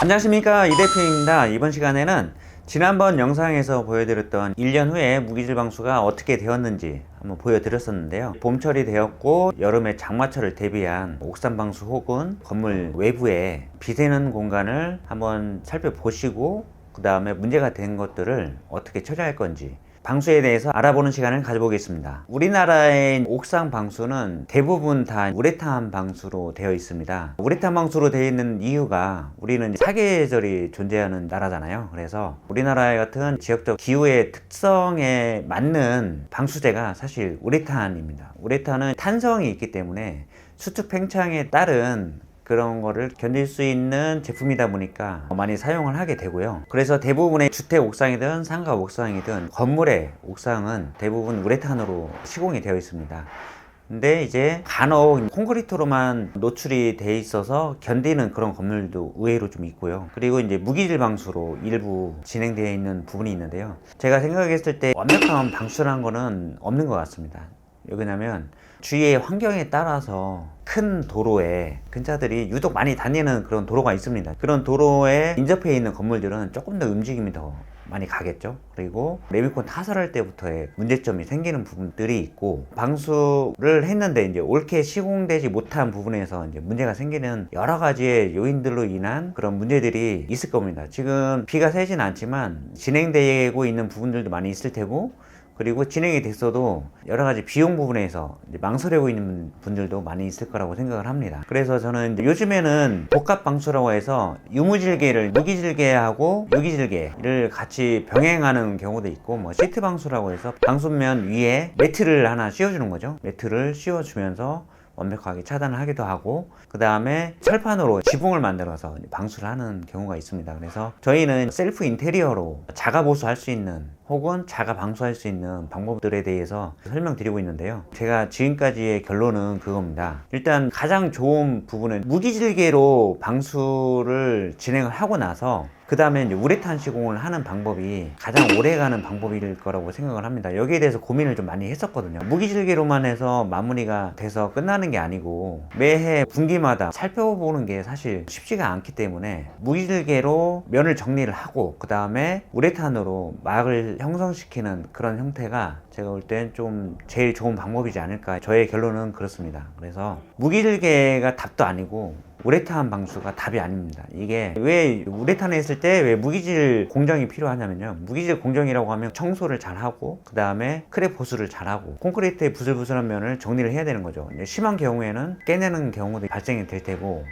안녕하십니까, 이 대표입니다. 이번 시간에는 지난번 영상에서 보여드렸던 1년 후에 무기질 방수가 어떻게 되었는지 한번 보여드렸었는데요. 봄철이 되었고 여름에 장마철을 대비한 옥상 방수 혹은 건물 외부에 비새는 공간을 한번 살펴보시고 그 다음에 문제가 된 것들을 어떻게 처리할 건지 방수에 대해서 알아보는 시간을 가져보겠습니다. 우리나라의 옥상 방수는 대부분 다 우레탄 방수로 되어 있습니다. 우레탄 방수로 되어 있는 이유가 우리는 사계절이 존재하는 나라잖아요. 그래서 우리나라 같은 지역적 기후의 특성에 맞는 방수재가 사실 우레탄입니다. 우레탄은 탄성이 있기 때문에 수축 팽창에 따른 그런 거를 견딜 수 있는 제품이다 보니까 많이 사용을 하게 되고요. 그래서 대부분의 주택 옥상이든 상가 옥상이든 건물의 옥상은 대부분 우레탄으로 시공이 되어 있습니다. 근데 이제 간혹 콘크리트로만 노출이 돼 있어서 견디는 그런 건물도 의외로 좀 있고요. 그리고 이제 무기질 방수로 일부 진행되어 있는 부분이 있는데요. 제가 생각했을 때 완벽한 방수라는 거는 없는 것 같습니다. 왜냐면 주위의 환경에 따라서 큰 도로에 근자들이 유독 많이 다니는 그런 도로가 있습니다. 그런 도로에 인접해 있는 건물들은 조금 더 움직임이 더 많이 가겠죠. 그리고 레미콘 타설할 때부터의 문제점이 생기는 부분들이 있고, 방수를 했는데 이제 옳게 시공되지 못한 부분에서 이제 문제가 생기는 여러 가지의 요인들로 인한 그런 문제들이 있을 겁니다. 지금 비가 새진 않지만 진행되고 있는 부분들도 많이 있을 테고, 그리고 진행이 됐어도 여러 가지 비용 부분에서 이제 망설이고 있는 분들도 많이 있을 거라고 생각을 합니다. 그래서 저는 이제 요즘에는 복합 방수라고 해서 유무질개를 무기질개하고 유기질개를 같이 병행하는 경우도 있고, 뭐 시트 방수라고 해서 방수면 위에 매트를 하나 씌워주는 거죠. 매트를 씌워주면서 완벽하게 차단을 하기도 하고, 그 다음에 철판으로 지붕을 만들어서 방수를 하는 경우가 있습니다. 그래서 저희는 셀프 인테리어로 자가 보수할 수 있는 혹은 자가 방수할 수 있는 방법들에 대해서 설명드리고 있는데요. 제가 지금까지의 결론은 그겁니다. 일단 가장 좋은 부분은 무기질개로 방수를 진행을 하고 나서 그 다음에 이제 우레탄 시공을 하는 방법이 가장 오래가는 방법일 거라고 생각을 합니다. 여기에 대해서 고민을 좀 많이 했었거든요. 무기질개로만 해서 마무리가 돼서 끝나는 게 아니고 매해 분기마다 살펴보는 게 사실 쉽지가 않기 때문에 무기질개로 면을 정리를 하고 그 다음에 우레탄으로 막을 형성시키는 그런 형태가 제가 볼 땐 좀 제일 좋은 방법이지 않을까. 저의 결론은 그렇습니다. 그래서 무기질개가 답도 아니고 우레탄 방수가 답이 아닙니다. 이게 왜 우레탄에 했을 때 왜 무기질 공정이 필요하냐면요. 무기질 공정이라고 하면 청소를 잘 하고 그 다음에 크랙 보수를 잘 하고 콘크리트의 부슬부슬한 면을 정리를 해야 되는 거죠. 심한 경우에는 깨내는 경우도 발생이 될 테고,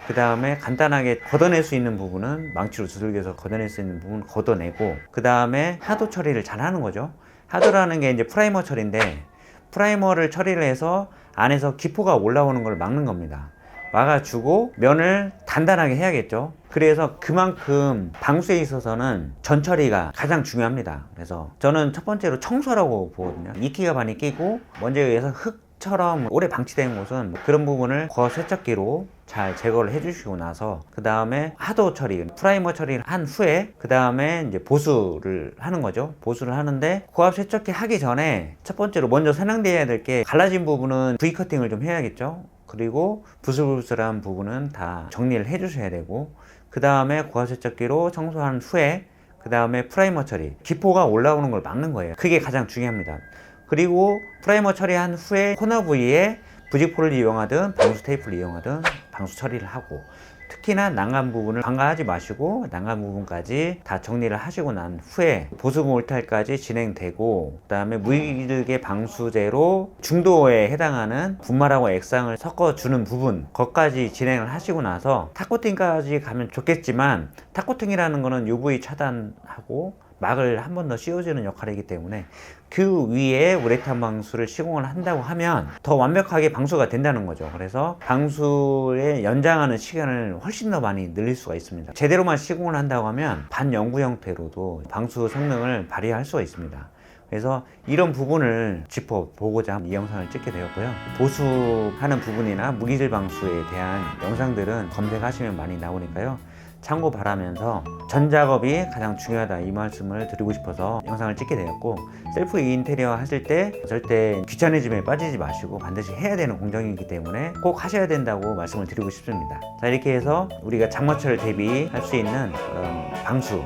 그 다음에 간단하게 걷어낼 수 있는 부분은 망치로 두들겨서 걷어낼 수 있는 부분은 걷어내고, 그 다음에 하도 처리를 잘 하는 거죠. 하도라는 게 이제 프라이머 처리인데, 프라이머를 처리를 해서 안에서 기포가 올라오는 걸 막는 겁니다. 막아주고 면을 단단하게 해야겠죠. 그래서 그만큼 방수에 있어서는 전처리가 가장 중요합니다. 그래서 저는 첫 번째로 청소라고 보거든요. 이끼가 많이 끼고 먼지에 의해서 흙처럼 오래 방치된 곳은 그런 부분을 고압 세척기로 잘 제거를 해주시고 나서 그 다음에 하도 처리, 프라이머 처리를 한 후에 그 다음에 이제 보수를 하는 거죠. 보수를 하는데 고압 세척기 하기 전에 첫 번째로 먼저 선양돼야 될 게 갈라진 부분은 V 커팅을 좀 해야겠죠. 그리고 부슬부슬한 부분은 다 정리를 해 주셔야 되고, 그 다음에 고압 세척기로 청소한 후에 그 다음에 프라이머 처리, 기포가 올라오는 걸 막는 거예요. 그게 가장 중요합니다. 그리고 프라이머 처리한 후에 코너 부위에 부직포를 이용하든 방수 테이프를 이용하든 방수 처리를 하고, 특히나 난간 부분을 간과하지 마시고 난간 부분까지 다 정리를 하시고 난 후에 보수 몰탈까지 진행되고, 그 다음에 무기질개 방수제로 중도에 해당하는 분말하고 액상을 섞어주는 부분 거기까지 진행을 하시고 나서 탑코팅까지 가면 좋겠지만, 탑코팅이라는 거는 UV 차단하고 막을 한 번 더 씌워주는 역할이기 때문에 그 위에 우레탄 방수를 시공을 한다고 하면 더 완벽하게 방수가 된다는 거죠. 그래서 방수에 연장하는 시간을 훨씬 더 많이 늘릴 수가 있습니다. 제대로만 시공을 한다고 하면 반영구 형태로도 방수 성능을 발휘할 수가 있습니다. 그래서 이런 부분을 짚어보고자 이 영상을 찍게 되었고요. 보수하는 부분이나 무기질 방수에 대한 영상들은 검색하시면 많이 나오니까요. 참고 바라면서 전작업이 가장 중요하다 이 말씀을 드리고 싶어서 영상을 찍게 되었고, 셀프 인테리어 하실 때 절대 귀차니즘에 빠지지 마시고 반드시 해야 되는 공정이기 때문에 꼭 하셔야 된다고 말씀을 드리고 싶습니다. 자, 이렇게 해서 우리가 장마철을 대비할 수 있는 그런 방수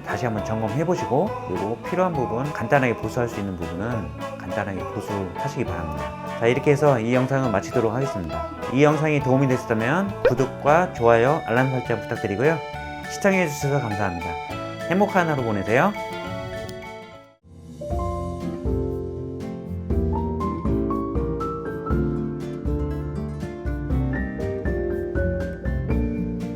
다시 한번 점검해 보시고, 그리고 필요한 부분, 간단하게 보수할 수 있는 부분은 간단하게 보수하시기 바랍니다. 자, 이렇게 해서 이 영상은 마치도록 하겠습니다. 이 영상이 도움이 되셨다면 구독과 좋아요, 알람 설정 부탁드리고요. 시청해 주셔서 감사합니다. 행복한 하루 보내세요.